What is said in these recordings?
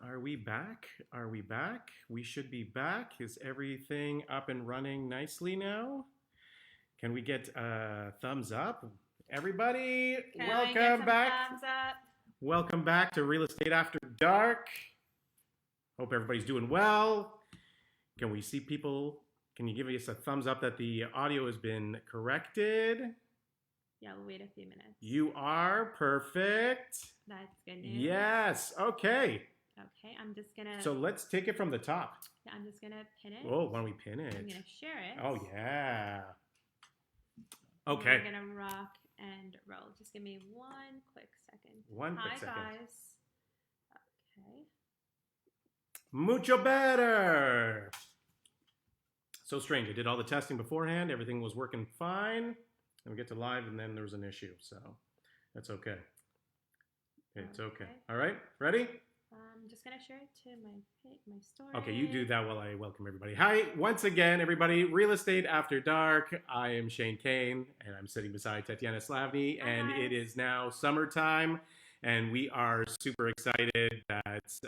Are we back? Are we back? We should be back. Is everything up and running nicely now? Can we get a thumbs up? Everybody, welcome back. Thumbs up. Welcome back to Real Estate After Dark. Hope everybody's doing well. Can we see people? Can you give us a thumbs up that the audio has been corrected? Yeah, we'll wait a few minutes. You are perfect. That's good news. Yes. Okay. Okay, I'm just gonna. So let's take it from the top. Yeah, I'm just gonna pin it. Oh, why don't we pin it? I'm gonna share it. Oh yeah. Okay. We're gonna rock and roll. Just give me one quick second. One quick second. Hi guys. Okay. Mucho better. So strange. I did all the testing beforehand. Everything was working fine. And we get to live, and then there was an issue. So that's okay. It's okay. All right. Ready? I'm just going to share it to my story. Okay, you do that while I welcome everybody. Hi, once again, everybody. Real Estate After Dark. I am Shayne Kane, and I'm sitting beside Tatyana Slavny, and it is now summertime, and we are super excited that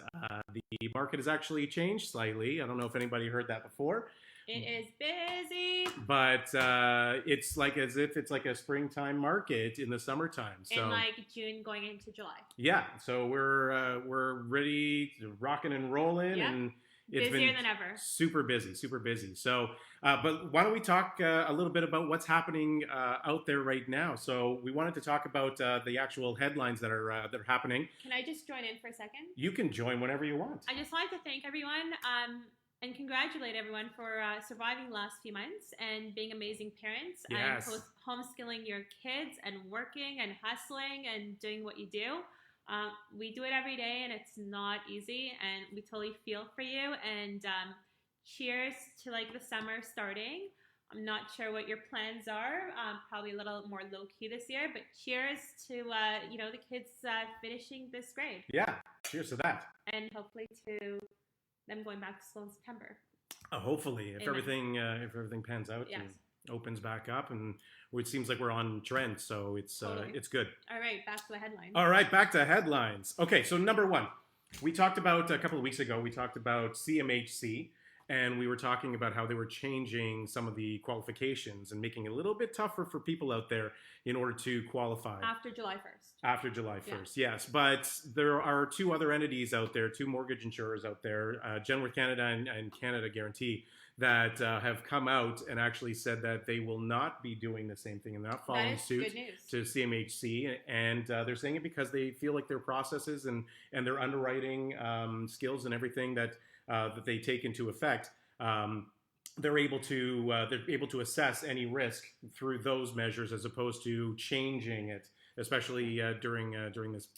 the market has actually changed slightly. I don't know if anybody heard that before. It is busy. But it's like as if it's like a springtime market in the summertime. So in like June going into July. Yeah, so we're ready to rocking and rolling, and it's busier been than ever. Super busy, super busy. So, but why don't we talk a little bit about what's happening out there right now? So we wanted to talk about the actual headlines that are happening. Can I just join in for a second? You can join whenever you want. I just like to thank everyone. And congratulate everyone for surviving the last few months and being amazing parents and homeschooling your kids and working and hustling and doing what you do. We do it every day and it's not easy, and we totally feel for you. And cheers to like the summer starting. I'm not sure what your plans are. Probably a little more low key this year, but cheers to the kids finishing this grade. Yeah, cheers to that. And hopefully to them going back to school in September. Hopefully, if everything pans out and opens back up, and it seems like we're on trend, so it's good. All right, back to the headlines. All right, back to headlines. Okay, so number one, we talked about a couple of weeks ago. We talked about CMHC, and we were talking about how they were changing some of the qualifications and making it a little bit tougher for people out there in order to qualify. After July 1st. After July 1st, yes. But there are two other entities out there, two mortgage insurers out there, Genworth Canada and Canada Guarantee, that have come out and actually said that they will not be doing the same thing and not following suit to CMHC. And they're saying it because they feel like their processes and their underwriting skills and everything that they take into effect, they're able to assess any risk through those measures as opposed to changing it, especially during this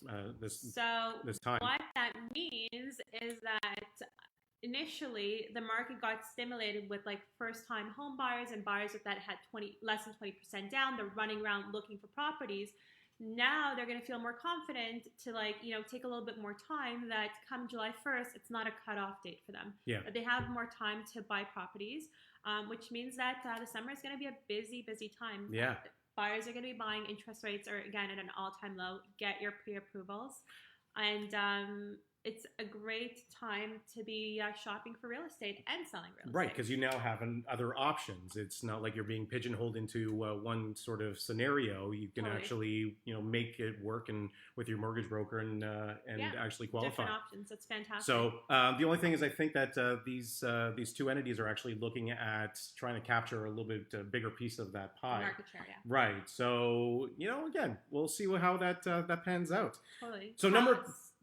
time. What that means is that initially the market got stimulated with like first-time home buyers and buyers that had less than 20% down. They're running around looking for properties. Now they're going to feel more confident to take a little bit more time, that come July 1st, it's not a cutoff date for them. Yeah. But they have more time to buy properties, which means that the summer is going to be a busy, busy time. Yeah. Buyers are going to be buying. Interest rates are, again, at an all-time low. Get your pre-approvals. And it's a great time to be shopping for real estate and selling real estate. Right, because you now have other options. It's not like you're being pigeonholed into one sort of scenario. You can actually, make it work and with your mortgage broker and actually qualify. Different options. It's fantastic. So the only thing is, I think that these two entities are actually looking at trying to capture a little bit bigger piece of that pie. Market share, yeah. Right. So again, we'll see how that pans out. Totally. So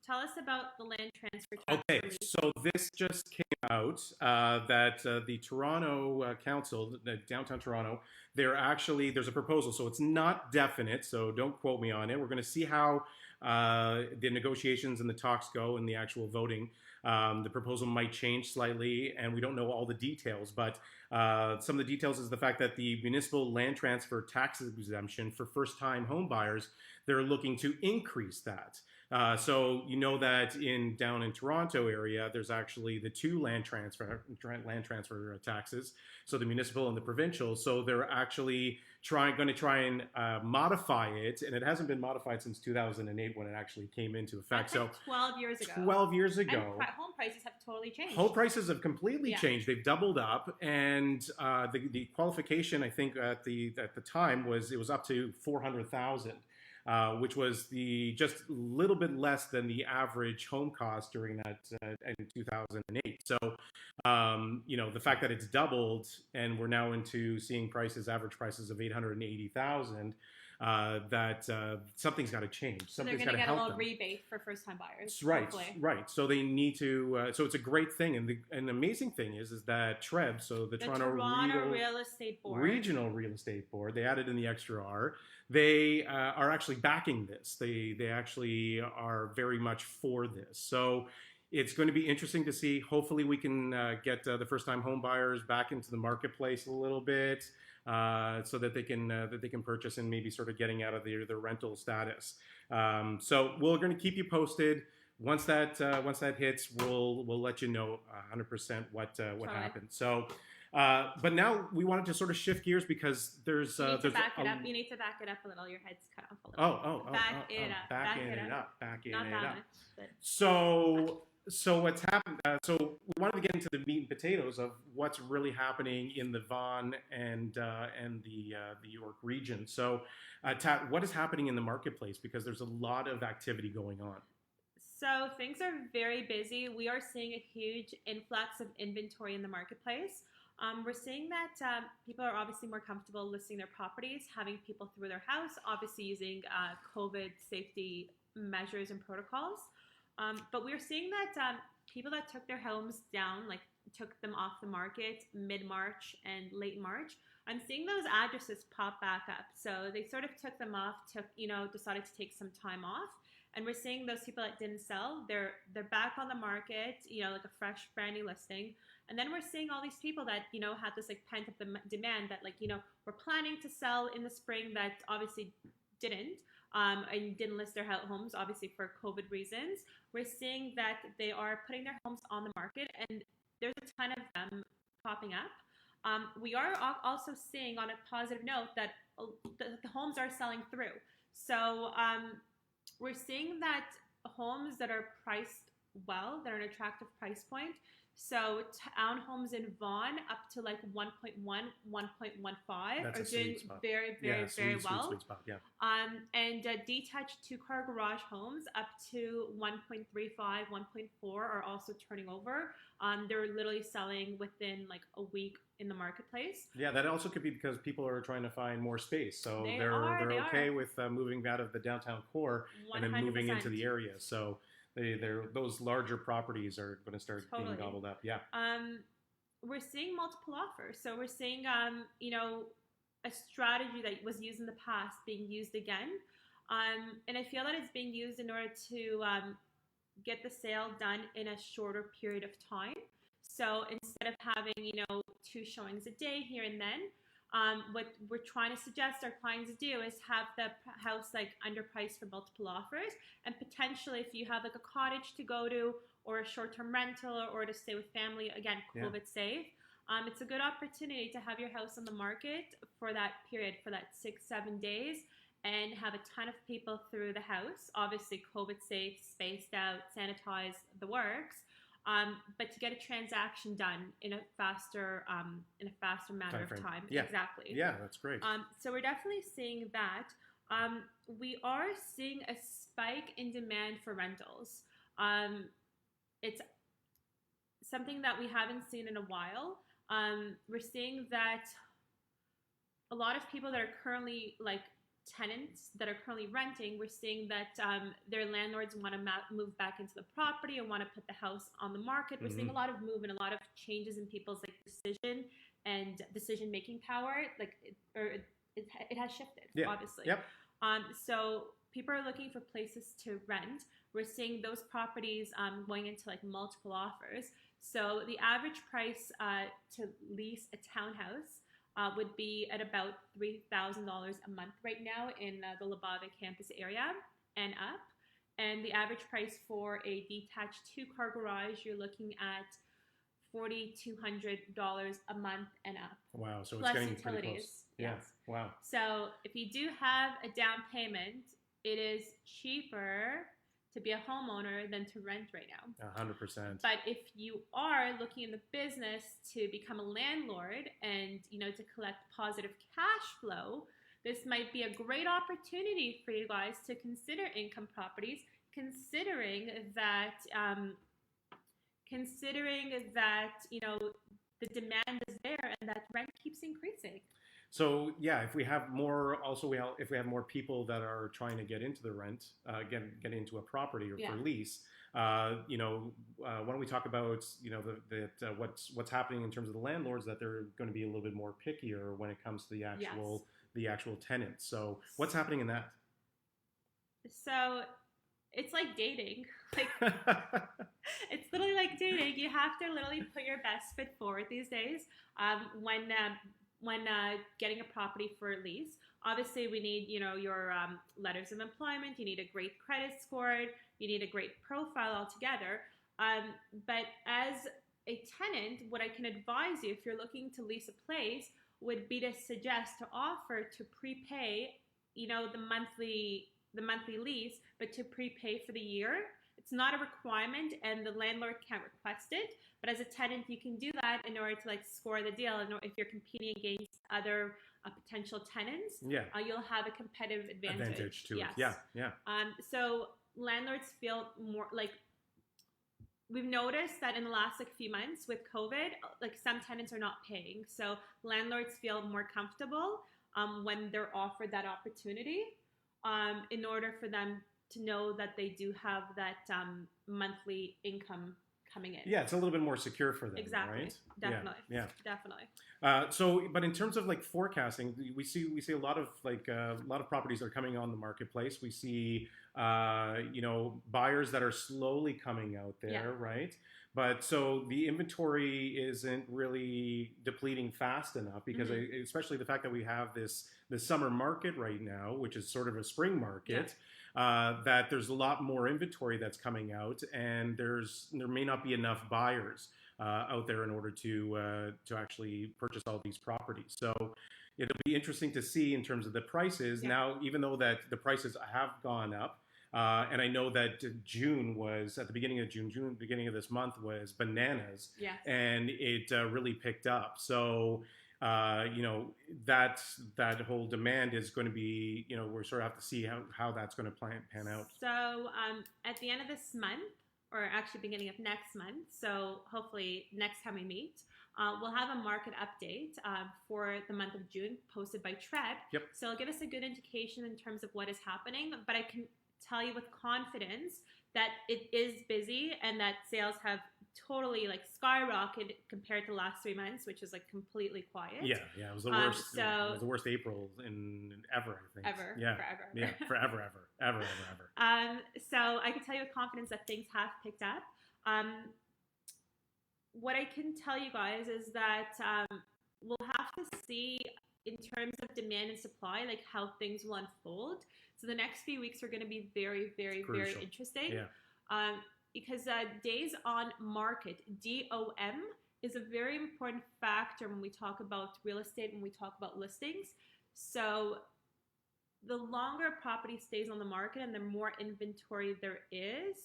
Tell us about the land transfer tax. Okay, so this just came out that the Toronto Council, downtown Toronto, there's a proposal. So it's not definite, so don't quote me on it. We're going to see how the negotiations and the talks go and the actual voting. The proposal might change slightly, and we don't know all the details, but some of the details is the fact that the municipal land transfer tax exemption for first-time home buyers, they're looking to increase that. So that down in Toronto area, there's actually the two land transfer taxes, so the municipal and the provincial. So they're actually going to try and modify it, and it hasn't been modified since 2008 when it actually came into effect. That's like 12 years ago. 12 years ago. And home prices have totally changed. Home prices have completely changed. They've doubled up, and the qualification, I think, at the time was up to 400,000. Which was just a little bit less than the average home cost during that in 2008. So, the fact that it's doubled and we're now into seeing average prices of 880,000, that something's got to change. Something's got to help them. They're going to get a little rebate for first-time buyers. Right, hopefully. right. So they need to. So it's a great thing, and the amazing thing is that TREB, so the Toronto Real Estate Board, Regional Real Estate Board, they added in the extra R. They are actually backing this. They actually are very much for this. So it's going to be interesting to see. Hopefully, we can get the first-time home buyers back into the marketplace a little bit, so that they can purchase and maybe sort of getting out of their rental status. So we're going to keep you posted. Once that hits, we'll let you know 100% what happened. So. But now we wanted to sort of shift gears because there's you need to back it up. You need to back it up a little. Your head's cut off a little. Backing it up. So what's happened? So we wanted to get into the meat and potatoes of what's really happening in the Vaughan and the York region. So, Tat, what is happening in the marketplace? Because there's a lot of activity going on. So things are very busy. We are seeing a huge influx of inventory in the marketplace. We're seeing that people are obviously more comfortable listing their properties, having people through their house, obviously using COVID safety measures and protocols. But we're seeing that people that took their homes down, like took them off the market mid-March and late March, I'm seeing those addresses pop back up. So they sort of took them off, decided to take some time off. And we're seeing those people that didn't sell, they're back on the market, like a fresh, brand new listing. And then we're seeing all these people that, had this like pent up demand that were planning to sell in the spring that obviously didn't, and didn't list their homes, obviously for COVID reasons. We're seeing that they are putting their homes on the market, and there's a ton of them popping up. We are also seeing, on a positive note, that the homes are selling through. So we're seeing that homes that are priced well, that are an attractive price point. So townhomes in Vaughan up to like 1.1, 1.15 are doing very, very, very well. Sweet spot, yeah. And detached two-car garage homes up to 1.35, 1.4 are also turning over. They're literally selling within like a week in the marketplace. Yeah, that also could be because people are trying to find more space, so they're okay with moving out of the downtown core 100%. And then moving into the area. So those larger properties are going to start being gobbled up. Yeah. We're seeing multiple offers. So we're seeing, a strategy that was used in the past being used again. And I feel that it's being used in order to get the sale done in a shorter period of time. So instead of having, 2 showings a day here and then, what we're trying to suggest our clients do is have the house like underpriced for multiple offers, and potentially if you have like a cottage to go to or a short-term rental or to stay with family, again, COVID safe, it's a good opportunity to have your house on the market for that period, for that 6-7 days, and have a ton of people through the house, obviously COVID safe, spaced out, sanitized, the works. But to get a transaction done in a faster matter of time. Yeah. Exactly. Yeah, that's great. So we're definitely seeing that. We are seeing a spike in demand for rentals. It's something that we haven't seen in a while. We're seeing that a lot of people that are currently like tenants that are currently renting, we're seeing that their landlords want to move back into the property and want to put the house on the market. We're seeing a lot of movement, a lot of changes in people's like decision making power. Like it has shifted, obviously. Yep. So people are looking for places to rent. We're seeing those properties going into like multiple offers. So the average price to lease a townhouse would be at about $3,000 a month right now in the Labava campus area and up. And the average price for a detached 2-car garage, you're looking at $4,200 a month and up. Wow, so it's plus getting utilities. pretty close. Yeah. Yes. Wow. So if you do have a down payment, it is cheaper to be a homeowner than to rent right now. 100%. But if you are looking in the business to become a landlord and, you know, to collect positive cash flow, this might be a great opportunity for you guys to consider income properties, considering that you know, the demand is there and that rent keeps increasing. So yeah, if we have more, if we have more people that are trying to get into the rent, get into a property or for lease, you know, why don't we talk about, you know, what's happening in terms of the landlords, that they're going to be a little bit more pickier when it comes to the actual tenants. So what's happening in that? So it's like dating. Like it's literally like dating. You have to literally put your best foot forward these days. When getting a property for a lease, obviously we need, you know, your letters of employment. You need a great credit score. You need a great profile altogether. But as a tenant, what I can advise you, if you're looking to lease a place, would be to suggest to offer to prepay, you know, the monthly lease, but to prepay for the year. It's not a requirement, and the landlord can't request it. But as a tenant, you can do that in order to like score the deal. And if you're competing against other potential tenants, you'll have a competitive advantage to it. Yeah. So landlords feel more like, we've noticed that in the last like few months with COVID, like some tenants are not paying. So landlords feel more comfortable when they're offered that opportunity, in order for them to know that they do have that monthly income coming in. Yeah, it's a little bit more secure for them. Exactly. Right? Definitely. Yeah. Definitely. So, but in terms of like forecasting, we see a lot of properties that are coming on the marketplace. We see, you know, buyers that are slowly coming out there, right? But so the inventory isn't really depleting fast enough, because especially the fact that we have this summer market right now, which is sort of a spring market, that there's a lot more inventory that's coming out, and there may not be enough buyers out there in order to actually purchase all these properties. So it'll be interesting to see in terms of the prices. Now, even though that the prices have gone up, and I know that June was, at the beginning of June, beginning of this month was bananas, and it really picked up. So, you know, that whole demand is going to be, you know, we're sort of have to see how that's going to pan out. So at the end of this month, or actually beginning of next month, so hopefully next time we meet, we'll have a market update for the month of June posted by Tread. So it'll give us a good indication in terms of what is happening, but I can tell you with confidence that it is busy and that sales have totally like skyrocketed compared to the last 3 months, which is like completely quiet. It was the worst. It was the worst April in ever, I think. Forever. So I can tell you with confidence that things have picked up. What I can tell you guys is that we'll have to see in terms of demand and supply, like how things will unfold. So the next few weeks are going to be very, very, very interesting. Because days on market, DOM, is a very important factor when we talk about real estate, when we talk about listings. So the longer a property stays on the market and the more inventory there is,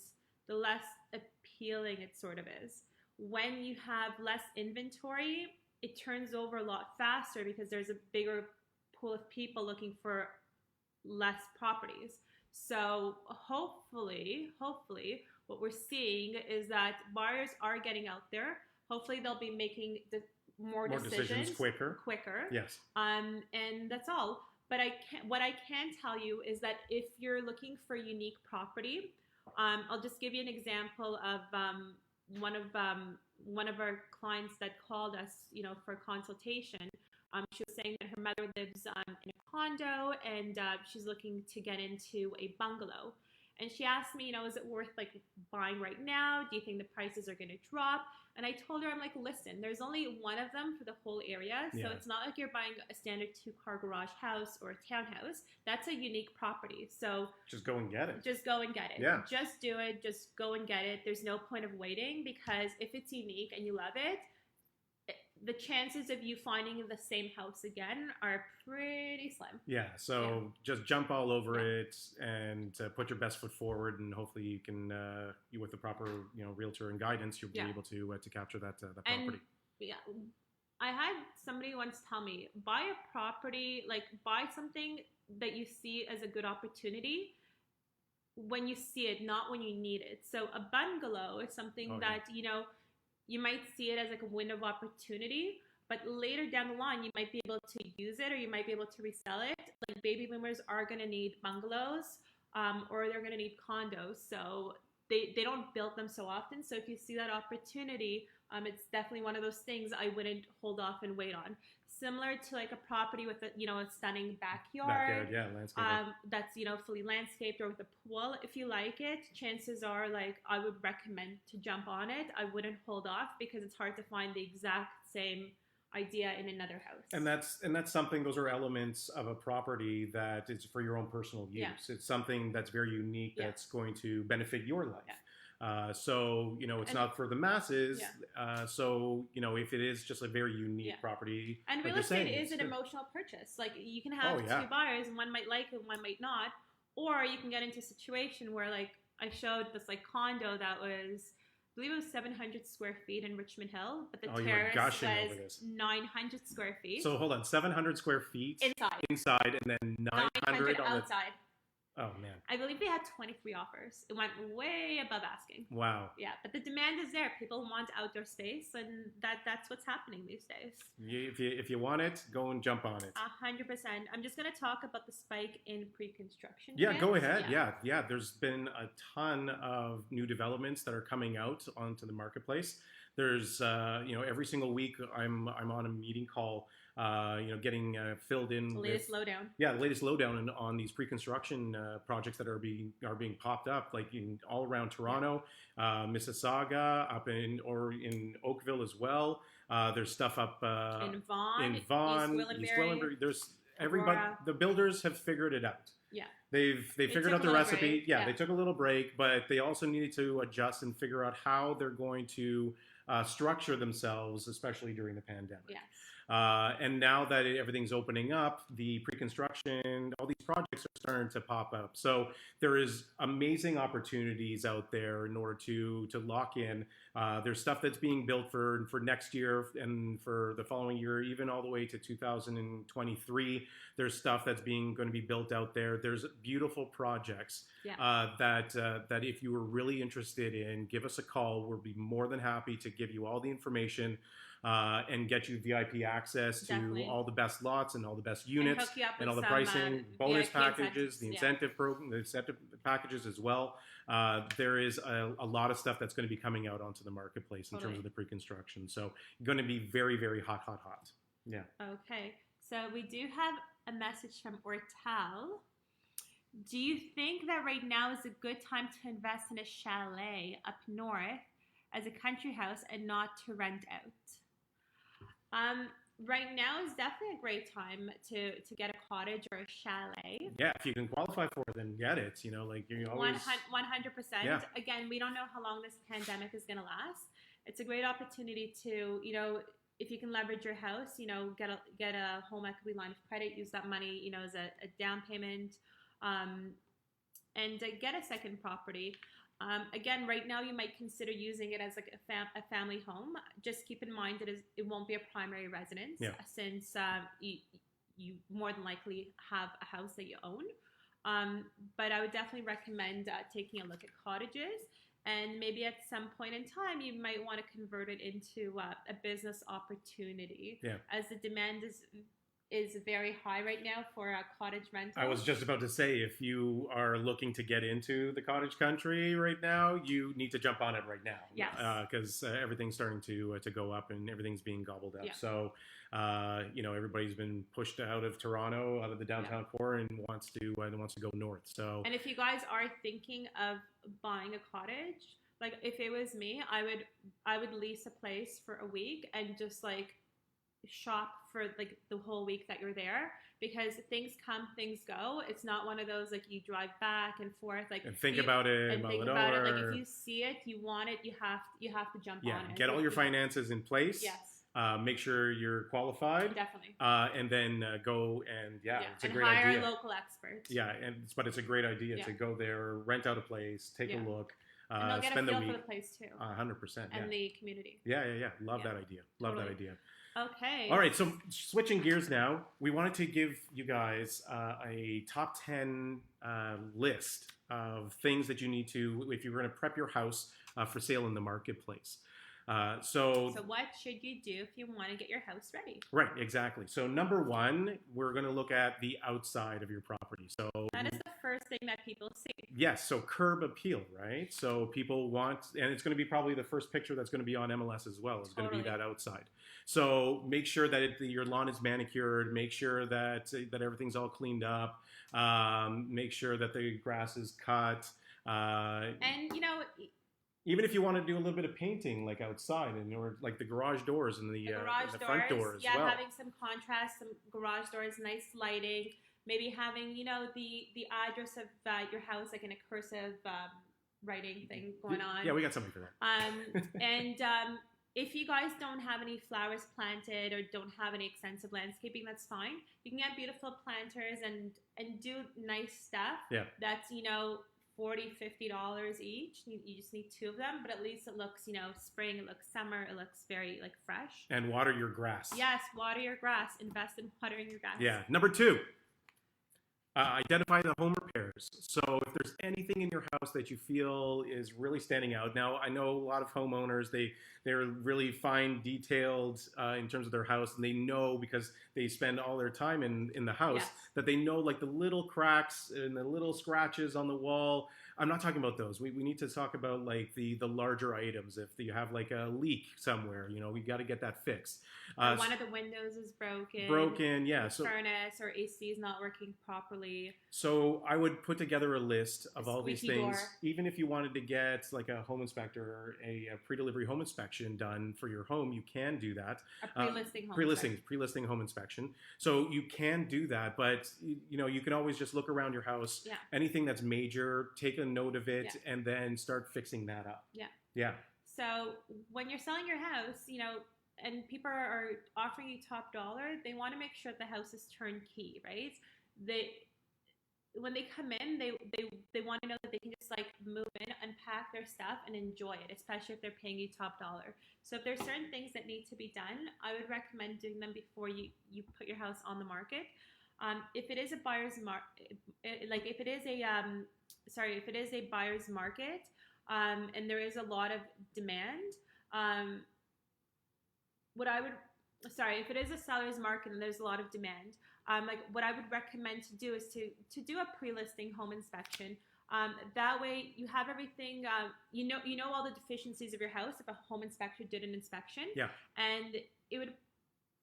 the less appealing it sort of is. When you have less inventory, it turns over a lot faster because there's a bigger pool of people looking for less properties. So hopefully what we're seeing is that buyers are getting out there. Hopefully they'll be making more decisions quicker. Yes. And that's all. But what I can tell you is that if you're looking for a unique property, I'll just give you an example of one of our clients that called us, you know, for a consultation. She was saying that her mother lives in a condo, and she's looking to get into a bungalow. And she asked me, is it worth like buying right now? Do you think the prices are going to drop? And I told her, I'm like, listen, there's only one of them for the whole area. So it's not like you're buying a standard 2-car garage house or a townhouse. That's a unique property. So just go and get it. Just go and get it. Yeah. Just do it. Just go and get it. There's no point of waiting, because if it's unique and you love it, the chances of you finding the same house again are pretty slim. Yeah, so just jump all over it and put your best foot forward, and hopefully you can, with the proper realtor and guidance, you'll be able to capture that property. And, I had somebody once tell me, buy a property, like buy something that you see as a good opportunity when you see it, not when you need it. So a bungalow is something that you might see it as like a window of opportunity, but later down the line, you might be able to use it, or you might be able to resell it. Like baby boomers are going to need bungalows, or they're going to need condos. So they don't build them so often. So if you see that opportunity, it's definitely one of those things I wouldn't hold off and wait on. Similar to like a property with a stunning backyard, landscaped. That's fully landscaped, or with a pool. If you like it, chances are like I would recommend to jump on it. I wouldn't hold off, because it's hard to find the exact same idea in another house. And that's something. Those are elements of a property that is for your own personal use. It's something that's very unique. That's going to benefit your life. So it's not for the masses. So if it is just a very unique property, and real estate is an emotional purchase. Like you can have two buyers, and one might like it, and one might not. Or you can get into a situation where, like I showed this like condo that was, I believe it was 700 square feet in Richmond Hill, but the terrace was 900 square feet. So hold on, 700 square feet inside, and then 900 outside. Oh, man. I believe they had 23 offers. It went way above asking. Wow. Yeah, but the demand is there. People want outdoor space, and that's what's happening these days. If you want it, go and jump on it. 100%. I'm just going to talk about the spike in pre-construction. Yeah, go ahead. Yeah. There's been a ton of new developments that are coming out onto the marketplace. There's, every single week I'm on a meeting call, getting filled in. The latest lowdown. Yeah, the latest lowdown on these pre-construction projects that are being popped up, like all around Toronto, Mississauga, up in Oakville as well. There's stuff up in Vaughan, East Gwillimbury. There's everybody. Aurora. The builders have figured it out. Yeah. They figured out the recipe. Yeah, they took a little break, but they also needed to adjust and figure out how they're going to structure themselves, especially during the pandemic. Yes. And now that everything's opening up, the pre-construction, all these projects are starting to pop up. So there is amazing opportunities out there in order to lock in. There's stuff that's being built for next year and for the following year, even all the way to 2023. There's stuff that's going to be built out there. There's beautiful projects that if you were really interested in, give us a call. We'll be more than happy to give you all the information. And get you VIP access to all the best lots and all the best units and all the pricing, bonus packages, the incentive program, the incentive packages as well. There is a lot of stuff that's going to be coming out onto the marketplace in terms of the pre-construction. So going to be very, very hot. Yeah. Okay. So we do have a message from Ortal. Do you think that right now is a good time to invest in a chalet up north as a country house and not to rent out? Right now is definitely a great time to get a cottage or a chalet. Yeah, if you can qualify for it, then get it. You're always 100%. Yeah. Again, we don't know how long this pandemic is going to last. It's a great opportunity to, if you can leverage your house, get a home equity line of credit, use that money, as a down payment, and get a second property. Again, right now you might consider using it as like a family home. Just keep in mind that it won't be a primary residence since you more than likely have a house that you own. But I would definitely recommend taking a look at cottages, and maybe at some point in time you might want to convert it into a business opportunity as the demand is is very high right now for a cottage rental. I was just about to say, if you are looking to get into the cottage country right now, you need to jump on it right now. Yes. Because everything's starting to go up and everything's being gobbled up. Yeah. So, everybody's been pushed out of Toronto, out of the downtown core, and wants to go north. So. And if you guys are thinking of buying a cottage, like if it was me, I would lease a place for a week and just like shop for like the whole week that you're there, because things come, things go. It's not one of those like you drive back and forth like and think about it and think about it. Like if you see it, you want it, you have to jump on it. Get all your finances in place. Yes. Make sure you're qualified. Definitely. And then go and it's a great hire idea. A local expert. Yeah, but it's a great idea to go there, rent out a place, take a look. And they'll get spend a feel the week. for the place too. 100%. And the community. Yeah. Love that idea. Love that idea. Okay. All right. So switching gears now, we wanted to give you guys a top 10 list of things that you need to, if you're going to prep your house for sale in the marketplace. So what should you do if you want to get your house ready? Right, exactly. So number one, we're going to look at the outside of your property. So that is the first thing that people see. Yes, so curb appeal, right? So people want, and it's going to be probably the first picture that's going to be on MLS as well. It's going to be that outside. So make sure that your lawn is manicured. Make sure that everything's all cleaned up. Make sure that the grass is cut. And even if you want to do a little bit of painting, like outside, or like the garage doors and the front doors, yeah, having some contrast, some garage doors, nice lighting. Maybe having the address of your house like in a cursive writing thing going on. Yeah, we got something for that. And if you guys don't have any flowers planted or don't have any extensive landscaping, that's fine. You can get beautiful planters and do nice stuff. Yeah. That's $40-$50 each. You just need 2 of them, but at least it looks, spring, it looks summer, it looks very like fresh. And water your grass. Yes, water your grass. Invest in watering your grass. Yeah. Number 2, identify the home repairs. So if there's anything in your house that you feel is really standing out. Now, I know a lot of homeowners, they're really fine detailed in terms of their house, and they know because they spend all their time in the house that they know like the little cracks and the little scratches on the wall. I'm not talking about those. We need to talk about like the larger items. If you have like a leak somewhere, we got to get that fixed. One of the windows is broken. Yeah. So furnace or AC is not working properly. So I would put together a list of all these things. Door. Even if you wanted to get like a home inspector or a pre-delivery home inspection done for your home, you can do that. A pre-listing home inspection. So you can do that, but you can always just look around your house. Yeah. Anything that's major, take a note of it, and then start fixing that up. Yeah. Yeah. So when you're selling your house, and people are offering you top dollar, they want to make sure that the house is turnkey, right? When they come in, they want to know that they can just like move in, unpack their stuff, and enjoy it, especially if they're paying you top dollar. So if there's certain things that need to be done, I would recommend doing them before you put your house on the market. If it is a buyer's market, if it is a buyer's market, and there is a lot of demand, if it is a seller's market and there's a lot of demand, what I would recommend to do is to do a pre-listing home inspection. That way you have everything, you know all the deficiencies of your house if a home inspector did an inspection. Yeah. And it would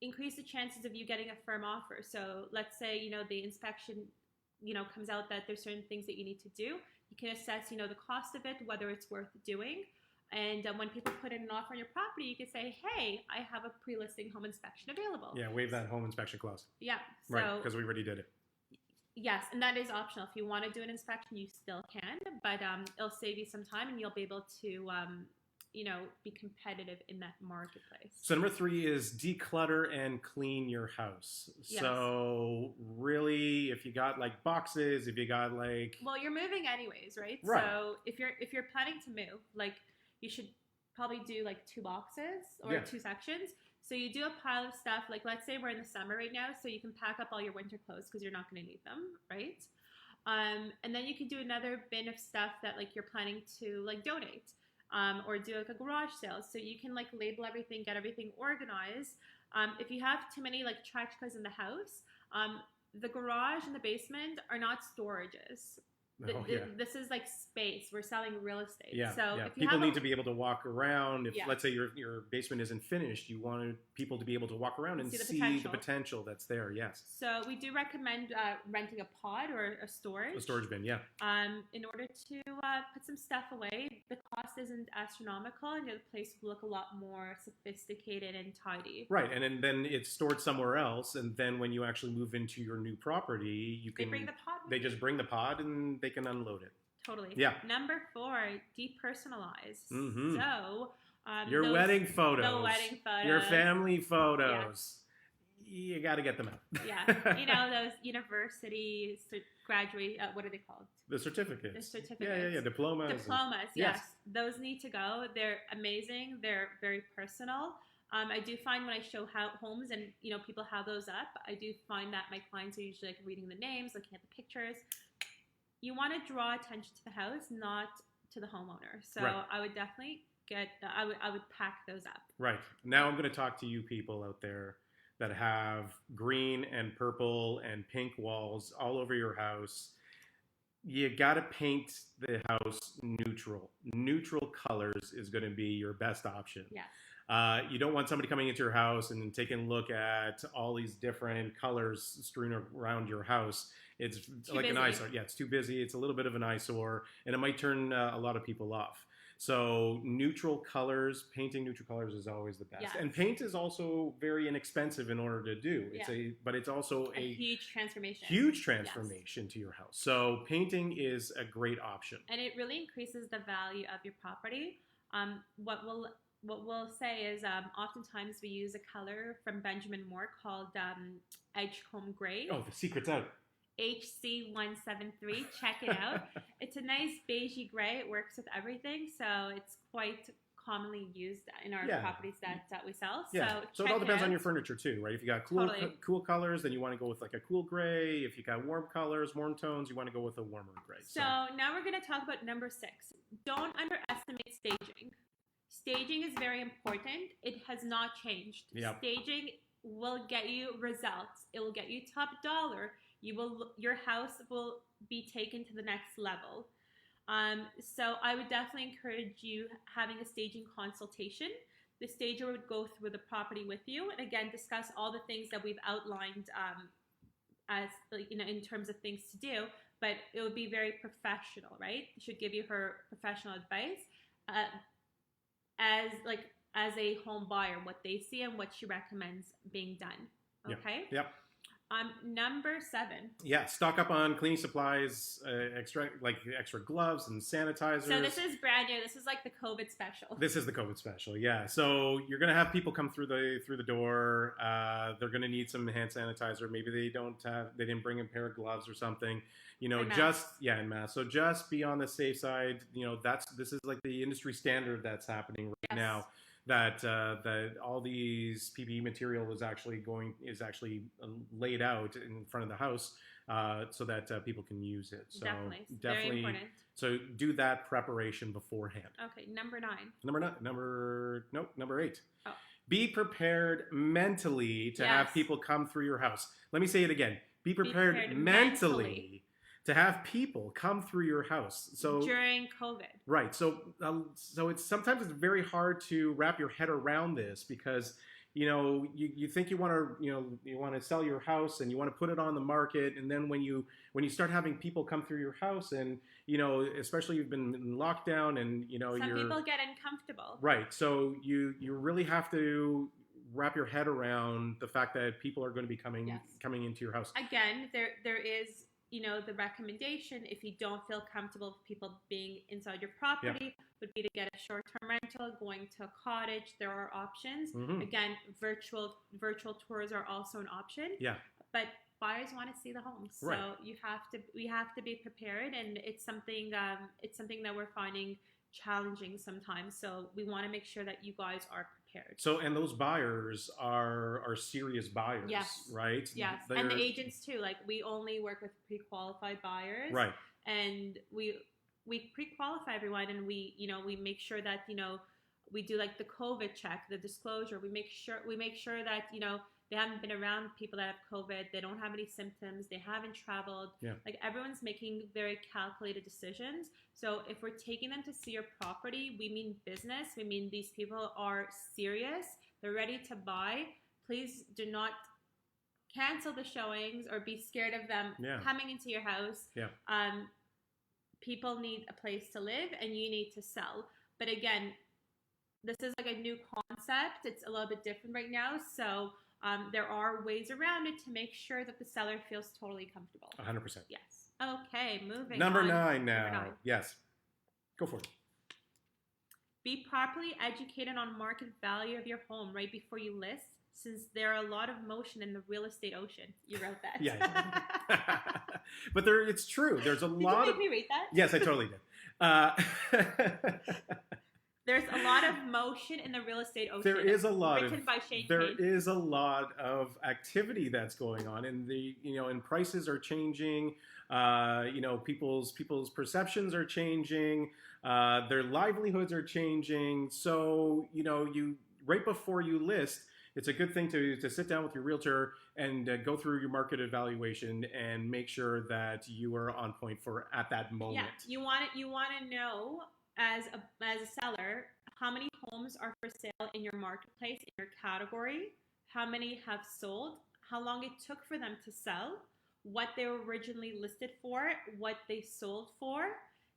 increase the chances of you getting a firm offer. So let's say, the inspection, comes out that there's certain things that you need to do. You can assess, the cost of it, whether it's worth doing. And when people put in an offer on your property, you can say, hey, I have a pre-listing home inspection available. Yeah, waive that home inspection clause. Yeah. Right, because we already did it. Yes, and that is optional. If you want to do an inspection, you still can, but it'll save you some time and you'll be able to, be competitive in that marketplace. So number 3 is declutter and clean your house. Yes. So really, if you got like boxes, if you got like... Well, you're moving anyways, right? Right. So if you're planning to move, like you should probably do like 2 boxes or 2 sections. So you do a pile of stuff, like let's say we're in the summer right now, so you can pack up all your winter clothes because you're not going to need them, right? And then you can do another bin of stuff that like you're planning to like donate, or do like a garage sale. So you can like label everything, get everything organized, If you have too many like trash cars in the house, the garage and the basement are not storages. This is like space. We're selling real estate. So if people need to be able to walk around. If let's say your basement isn't finished, you want people to be able to walk around and see the potential that's there. Yes. So we do recommend renting a pod or a storage bin. In order to put some stuff away. The cost isn't astronomical, and the place will look a lot more sophisticated and tidy. Right, and then it's stored somewhere else, and then when you actually move into your new property, you can. They bring the pod. They just bring the pod and they can unload it. Totally. Yeah. Number 4, depersonalize. Mm-hmm. So your wedding photos, your family photos. You got to get them out. Yeah, those university graduate. What are they called? The certificates. The certificates. Yeah. Diplomas. Yes. Those need to go. They're amazing. They're very personal. I do find when I show homes and people have those up, I do find that my clients are usually like reading the names, looking at the pictures. You want to draw attention to the house, not to the homeowner. So I would definitely I would pack those up. Right. Now I'm going to talk to you people out there that have green and purple and pink walls all over your house. You got to paint the house neutral. Neutral colors is going to be your best option. Yes. You don't want somebody coming into your house and taking a look at all these different colors strewn around your house. It's like an eyesore. Yeah, it's too busy. It's a little bit of an eyesore, and it might turn a lot of people off. So neutral colors, painting neutral colors is always the best. Yes. And paint is also very inexpensive in order to do. But it's also a huge transformation. Huge transformation to your house. So painting is a great option. And it really increases the value of your property. What we'll say is oftentimes we use a color from Benjamin Moore called Edgecombe Gray. Oh, the secret's out. HC173. Check it out. It's a nice beigey gray. It works with everything, so it's quite commonly used in our properties that we sell. Yeah. So it all depends on your furniture too, right? If you got cool colors, then you want to go with like a cool gray. If you got warm colors, warm tones, you want to go with a warmer gray. So now we're going to talk about number 6. Don't underestimate staging. Staging is very important. It has not changed. Yep. Staging will get you results. It will get you top dollar. Your house will be taken to the next level. So I would definitely encourage you having a staging consultation. The stager would go through the property with you and again discuss all the things that we've outlined as in terms of things to do. But it would be very professional, right? She should give you her professional advice as a home buyer, what they see and what she recommends being done. Okay. Yep. Number 7. Yeah, stock up on cleaning supplies, extra gloves and sanitizers. So this is brand new. This is like the COVID special. This is the COVID special, yeah. So you're gonna have people come through the door. They're gonna need some hand sanitizer. Maybe they didn't bring a pair of gloves or something. And masks. So just be on the safe side. This is like the industry standard that's happening right now. That all these PPE material is actually laid out in front of the house so that people can use it. So definitely very important. So do that preparation beforehand. Okay, number 9. Number 8. Oh. Be prepared mentally to have people come through your house. Let me say it again. Be prepared mentally to have people come through your house. So during COVID. Right. So sometimes it's very hard to wrap your head around this because you think you want to sell your house and you want to put it on the market, and then when you start having people come through your house and especially you've been in lockdown and some people get uncomfortable. Right. So you really have to wrap your head around the fact that people are going to be coming into your house. Again, there is the recommendation, if you don't feel comfortable with people being inside your property, would be to get a short-term rental, going to a cottage. There are options. Mm-hmm. Again, virtual tours are also an option. Yeah. But buyers want to see the homes, so we have to be prepared, and it's something that we're finding challenging sometimes. So we want to make sure that you guys are prepared. So, and those buyers are serious buyers, right? Yes, and the agents too. Like, we only work with pre-qualified buyers, right? And we pre-qualify everyone, and we make sure that We do like the COVID check, the disclosure. We make sure that, you know, they haven't been around people that have COVID. They don't have any symptoms. They haven't traveled. Yeah. Like everyone's making very calculated decisions. So if we're taking them to see your property, we mean business. We mean these people are serious. They're ready to buy. Please do not cancel the showings or be scared of them coming into your house. Yeah. People need a place to live and you need to sell. But again, this is like a new concept. It's a little bit different right now. So there are ways around it to make sure that the seller feels totally comfortable. 100%. Yes. Okay, moving Number on. 9 now. Number 9. Yes. Go for it. Be properly educated on market value of your home right before you list, since there are a lot of motion in the real estate ocean. You wrote that. Yeah. But it's true. There's a lot Did you make me read that? Yes, I totally did. There's a lot of motion in the real estate ocean. There is a lot written by Shayne. There is a lot of activity that's going on, and and prices are changing. People's perceptions are changing. Their livelihoods are changing. So right before you list, it's a good thing to sit down with your realtor and go through your market evaluation and make sure that you are on point for at that moment. Yeah, you want to know as a seller how many homes are for sale in your marketplace, in your category, how many have sold, how long it took for them to sell, what they were originally listed for, what they sold for,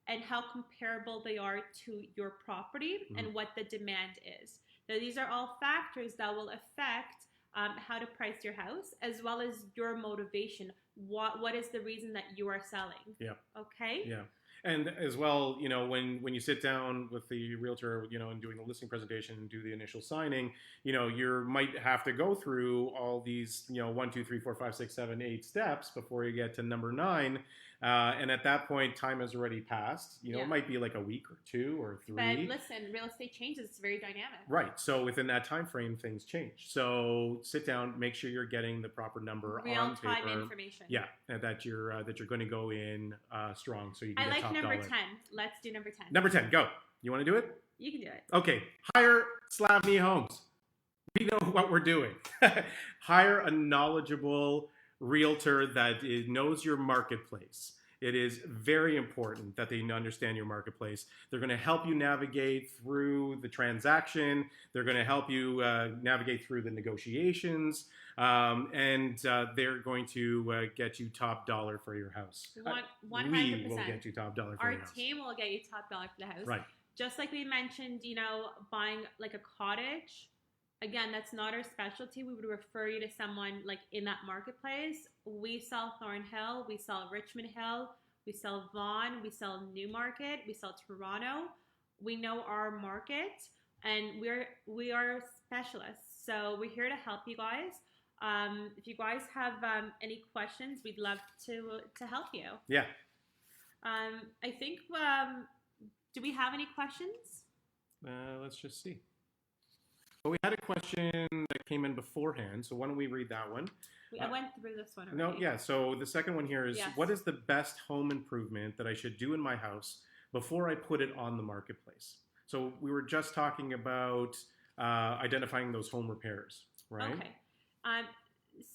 and how comparable they are to your property and what the demand is. Now, these are all factors that will affect how to price your house, as well as your motivation. What is the reason that you are selling? Yeah. Okay. Yeah. And as well, when you sit down with the realtor, and doing the listing presentation and do the initial signing, you might have to go through all these, 1, 2, 3, 4, 5, 6, 7, 8 steps before you get to number 9. And at that point, time has already passed. It might be like a week or 2 or 3. But listen, real estate changes. It's very dynamic. Right. So within that time frame, things change. So sit down, make sure you're getting the proper number on paper. Real-time information. Yeah, and that you're going to go in strong, so you can get top number dollar. 10. Let's do number 10. Number 10, go. You want to do it? You can do it. Okay. Hire Slavny Homes. We know what we're doing. Hire a knowledgeable realtor that knows your marketplace. It is very important that they understand your marketplace. They're going to help you navigate through the transaction. They're going to help you navigate through the negotiations. And they're going to get you top dollar for your house. 100%. We will get you top dollar for your house. Our team will get you top dollar for the house. Right. Just like we mentioned, buying like a cottage. Again, that's not our specialty. We would refer you to someone like in that marketplace. We sell Thornhill, we sell Richmond Hill, we sell Vaughan, we sell Newmarket, we sell Toronto. We know our market, and we are specialists. So we're here to help you guys. If you guys have any questions, we'd love to help you. Yeah. I think. Do we have any questions? Let's just see. Well, we had a question that came in beforehand, so why don't we read that one? I went through this one already. No, yeah, so the second one here is, what is the best home improvement that I should do in my house before I put it on the marketplace? So we were just talking about identifying those home repairs, right? Okay.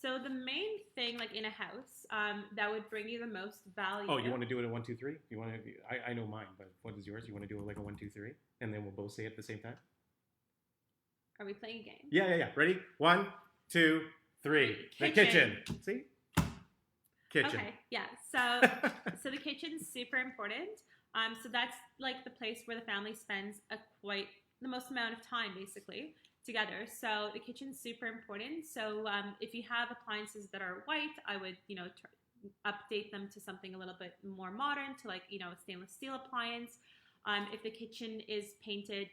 So the main thing, like in a house, that would bring you the most value. Oh, you want to do it at 1, 2, 3? You want to? I know mine, but what is yours? You want to do it like a 1, 2, 3, and then we'll both say it at the same time? Are we playing a game? Yeah. Ready? 1, 2, 3. The kitchen. See? Kitchen. Okay. Yeah. So the kitchen's super important. So that's like the place where the family spends the most amount of time, basically, together. So the kitchen's super important. So if you have appliances that are white, I would update them to something a little bit more modern, to like a stainless steel appliance. If the kitchen is painted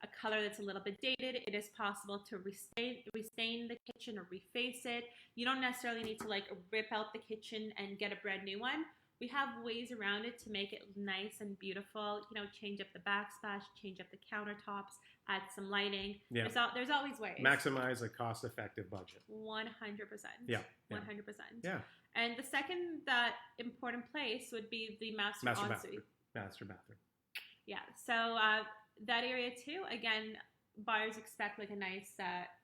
a color that's a little bit dated, it is possible to restain the kitchen or reface it. You don't necessarily need to like rip out the kitchen and get a brand new one. We have ways around it to make it nice and beautiful. Change up the backsplash, change up the countertops, add some lighting. Yeah. There's always ways. Maximize a cost-effective budget. 100%. Yeah. 100%. Yeah. And the second important place would be the master ensuite. Master bathroom. Yeah. So that area too, again, buyers expect like a nice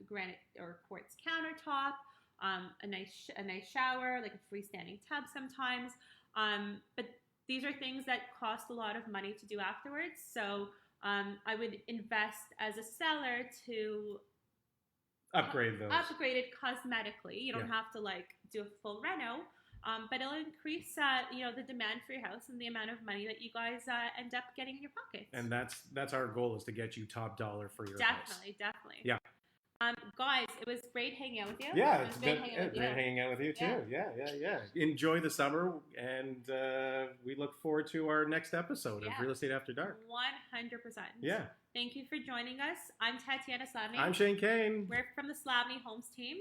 granite or quartz countertop, a nice shower, like a freestanding tub sometimes. But these are things that cost a lot of money to do afterwards. So I would invest as a seller to upgrade those. Upgrade it cosmetically. You don't have to like do a full reno. But it'll increase, the demand for your house and the amount of money that you guys end up getting in your pockets. And that's our goal, is to get you top dollar for your house. Definitely. Yeah. Guys, it was great hanging out with you. Yeah, it's great hanging out with you too. Yeah. Enjoy the summer, and we look forward to our next episode of Real Estate After Dark. 100%. Yeah. Thank you for joining us. I'm Tatyana Slavny. I'm Shayne Kane. We're from the Slavny Homes team.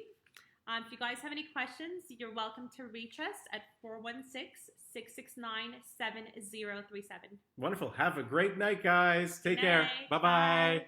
If you guys have any questions, you're welcome to reach us at 416-669-7037. Wonderful. Have a great night, guys. Take care. Bye-bye. Bye.